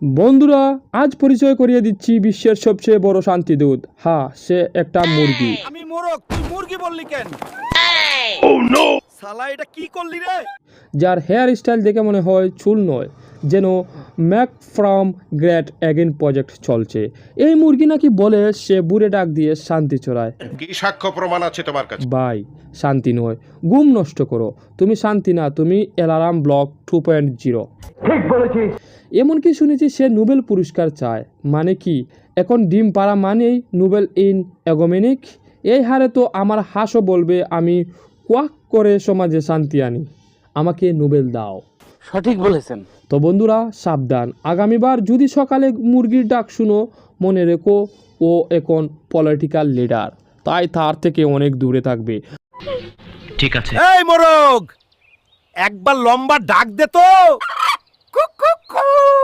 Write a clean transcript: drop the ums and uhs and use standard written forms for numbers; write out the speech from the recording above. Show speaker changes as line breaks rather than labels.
বন্ধুরা, আজ পরিচয় করিয়ে দিচ্ছি বিশ্বের সবচেয়ে বড় শান্তিদূত। হ্যাঁ, সে একটা মুরগি।
আমি মোরগ, তুই মুরগি বললি কেন? শালা এটা কি করলি রে?
যার হেয়ার স্টাইল দেখে মনে হয় চুল নয়, যেন Mac from great again project চলছে। এই মুরগি নাকি বলে সে বুড়ে ডাক দিয়ে শান্তি চড়ায়।
কি সাক্ষ্য প্রমাণ আছে তোমার কাছে?
ভাই, শান্তি নয়, ঘুম নষ্ট করো। তুমি শান্তি না, তুমি অ্যালার্ম ব্লক 2.0।
ঠিক বলেছিস।
এমনকি শুনেছি সে নোবেল পুরস্কার চায়। মানে কি, এখন ডিম পাড়া মানেই নোবেল ইন এগোমেনিক? এই হারে তো আমার হাঁসও বলবে আমি কোয়াক করে সমাজে শান্তি আনি, আমাকে নোবেল দাও।
সঠিক বলেছেন।
তো বন্ধুরা সাবধান, আগামীবার যদি সকালে মুরগির ডাক শুনো, মনে রেখো ও এখন পলিটিক্যাল লিডার, তাই তার থেকে অনেক দূরে থাকবে।
ঠিক আছে।
এই মোরগ, একবার লম্বা ডাক দে তো। Cook cook cook.